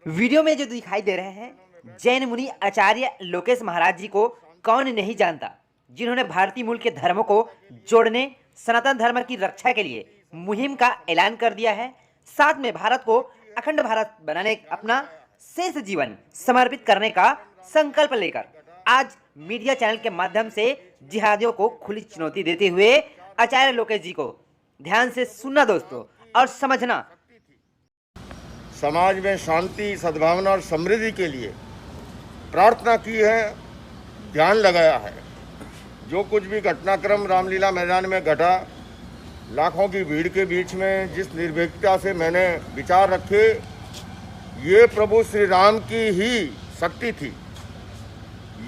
Video में जो दिखाई दे रहे हैं जैन मुनि आचार्य लोकेश महाराज जी को कौन नहीं जानता, जिन्होंने भारतीय मूल के धर्मों को जोड़ने, सनातन धर्म की रक्षा के लिए मुहिम का ऐलान कर दिया है। साथ में भारत को अखंड भारत बनाने अपना शेष जीवन समर्पित करने का संकल्प लेकर आज मीडिया चैनल के माध्यम से जिहादियों को खुली चुनौती देते हुए आचार्य लोकेश जी को ध्यान से सुनना दोस्तों और समझना। समाज में शांति, सद्भावना और समृद्धि के लिए प्रार्थना की है, ध्यान लगाया है। जो कुछ भी घटनाक्रम रामलीला मैदान में घटा, लाखों की भीड़ के बीच में जिस निर्भीकता से मैंने विचार रखे, ये प्रभु श्री राम की ही शक्ति थी,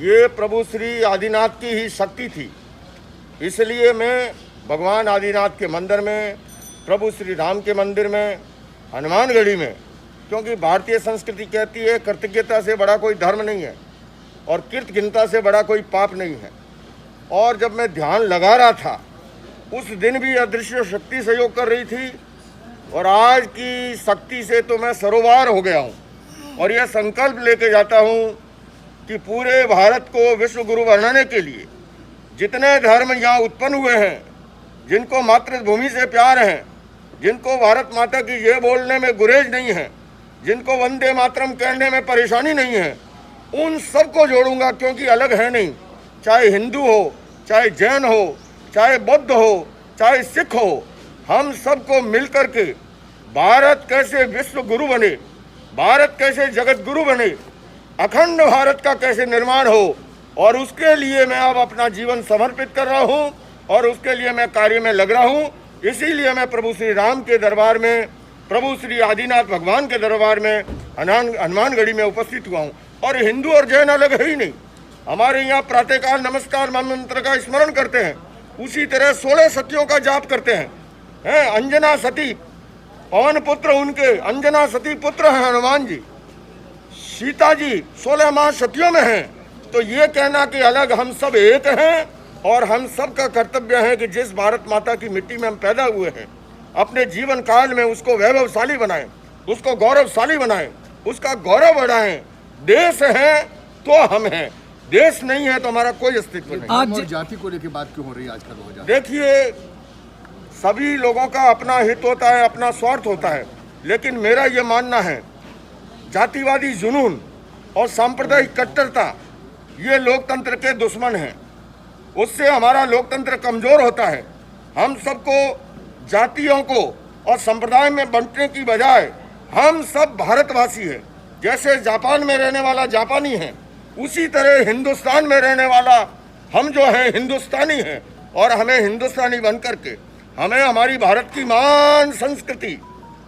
ये प्रभु श्री आदिनाथ की ही शक्ति थी। इसलिए मैं भगवान आदिनाथ के मंदिर में, प्रभु श्री राम के मंदिर में, हनुमानगढ़ी में, क्योंकि भारतीय संस्कृति कहती है कृतज्ञता से बड़ा कोई धर्म नहीं है और कृतज्ञता से बड़ा कोई पाप नहीं है। और जब मैं ध्यान लगा रहा था उस दिन भी अदृश्य शक्ति सहयोग कर रही थी और आज की शक्ति से तो मैं सरोवार हो गया हूँ और यह संकल्प लेके जाता हूँ कि पूरे भारत को विश्व गुरु बनाने के लिए जितने धर्म यहाँ उत्पन्न हुए हैं, जिनको मातृभूमि से प्यार है, जिनको भारत माता की जय बोलने में गुरेज नहीं है, जिनको वंदे मातरम कहने में परेशानी नहीं है, उन सबको जोड़ूंगा, क्योंकि अलग है नहीं। चाहे हिंदू हो, चाहे जैन हो, चाहे बौद्ध हो, चाहे सिख हो, हम सबको मिलकर के भारत कैसे विश्व गुरु बने, भारत कैसे जगत गुरु बने, अखंड भारत का कैसे निर्माण हो, और उसके लिए मैं अब अपना जीवन समर्पित कर रहा हूँ और उसके लिए मैं कार्य में लग रहा हूँ। इसीलिए मैं प्रभु श्री राम के दरबार में, प्रभु श्री आदिनाथ भगवान के दरबार में हनुमानगढ़ी में उपस्थित हुआ हूँ। और हिंदू और जैन अलग है ही नहीं। हमारे यहाँ प्रातःकाल नमस्कार मंत्र का स्मरण करते हैं, उसी तरह 16 सतियों का जाप करते हैं। अंजना सती, पवन पुत्र उनके अंजना सती पुत्र हैं हनुमान जी, सीता जी 16 माह सतियों में हैं। तो ये कहना कि अलग, हम सब एक हैं और हम सब का कर्तव्य है कि जिस भारत माता की मिट्टी में हम पैदा हुए हैं, अपने जीवन काल में उसको वैभवशाली बनाएं, उसको गौरवशाली बनाएं, उसका गौरव बढ़ाएं। देश है तो हम हैं, देश नहीं है तो हमारा कोई अस्तित्व नहीं। आज जाति को लेकर बात क्यों हो रही है आजकल? देखिए, सभी लोगों का अपना हित होता है, अपना स्वार्थ होता है, लेकिन मेरा ये मानना है जातिवादी जुनून और सांप्रदायिक कट्टरता ये लोकतंत्र के दुश्मन हैं। उससे हमारा लोकतंत्र कमजोर होता है। हम सबको जातियों को और संप्रदाय में बांटने की बजाय हम सब भारतवासी हैं। जैसे जापान में रहने वाला जापानी है, उसी तरह हिंदुस्तान में रहने वाला हम जो हैं हिंदुस्तानी हैं। और हमें हिंदुस्तानी बन करके हमें हमारी भारत की महान संस्कृति,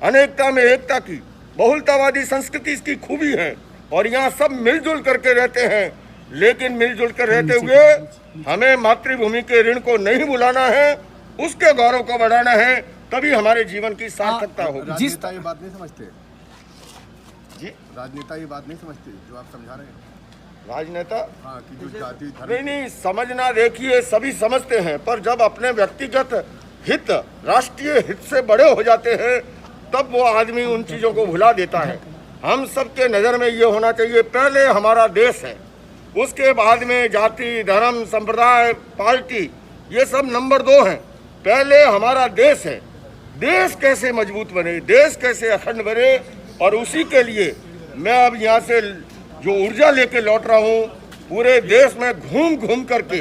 अनेकता में एकता की बहुलतावादी संस्कृति इसकी खूबी है और यहाँ सब मिलजुल करके रहते हैं। लेकिन मिलजुल कर रहते हुए हमें मातृभूमि के ऋण को नहीं भुलाना है, उसके गौरव को बढ़ाना है, तभी हमारे जीवन की सार्थकता होगी। राजनेता ये बात नहीं समझते जी, राजनेता ये बात नहीं समझते जो आप समझा रहे हैं। राजनेता कि जो जाति नहीं समझना, देखिए सभी समझते हैं, पर जब अपने व्यक्तिगत हित राष्ट्रीय हित से बड़े हो जाते हैं तब वो आदमी उन चीजों को भुला देता है। हम सबके नजर में ये होना चाहिए, पहले हमारा देश है, उसके बाद में जाति, धर्म, संप्रदाय, पार्टी, ये सब नंबर 2 हैं। पहले हमारा देश है। देश कैसे मजबूत बने, देश कैसे अखंड बने, और उसी के लिए मैं अब यहाँ से जो ऊर्जा लेके लौट रहा हूँ, पूरे देश में घूम घूम करके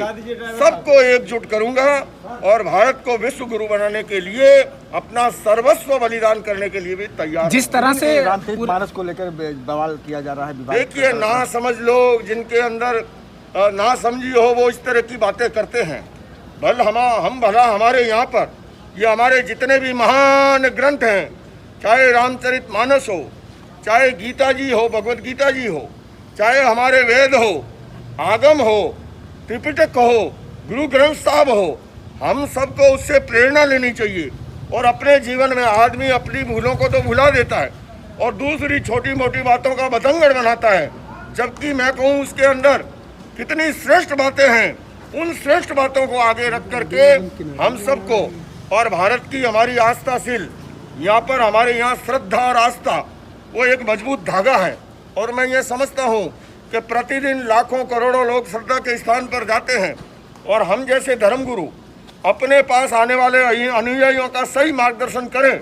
सबको एकजुट करूंगा और भारत को विश्व गुरु बनाने के लिए अपना सर्वस्व बलिदान करने के लिए भी तैयार। जिस तरह से रामचरित मानस को लेकर बवाल किया जा रहा है, देखिए, ना समझ लोग जिनके अंदर ना समझी हो वो इस तरह की बातें करते हैं। भला हमारे यहाँ पर ये हमारे जितने भी महान ग्रंथ हैं, चाहे रामचरित मानस हो, चाहे गीता जी हो, भगवत गीता जी हो, चाहे हमारे वेद हो, आगम हो, त्रिपिटक हो, गुरु ग्रंथ साहब हो, हम सबको उससे प्रेरणा लेनी चाहिए। और अपने जीवन में आदमी अपनी भूलों को तो भुला देता है और दूसरी छोटी मोटी बातों का बतंगड़ बनाता है, जबकि मैं कहूँ उसके अंदर कितनी श्रेष्ठ बातें हैं। उन श्रेष्ठ बातों को आगे रख करके हम सबको, और भारत की हमारी आस्थाशील, यहाँ पर हमारे यहाँ श्रद्धा और आस्था वो एक मजबूत धागा है। और मैं ये समझता हूँ कि प्रतिदिन लाखों करोड़ों लोग श्रद्धा के स्थान पर जाते हैं और हम जैसे धर्मगुरु अपने पास आने वाले अनुयायियों का सही मार्गदर्शन करें।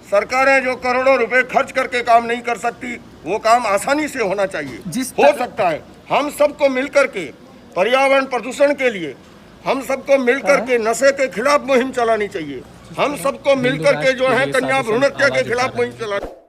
सरकारें जो करोड़ों रुपए खर्च करके काम नहीं कर सकती, वो काम आसानी से होना चाहिए, हो सकता है। हम सबको मिलकर के पर्यावरण प्रदूषण के लिए, हम सबको मिलकर के नशे के खिलाफ मुहिम चलानी चाहिए, हम सबको मिलकर के जो है कन्या भ्रूण हत्या के खिलाफ मुहिम चलानी।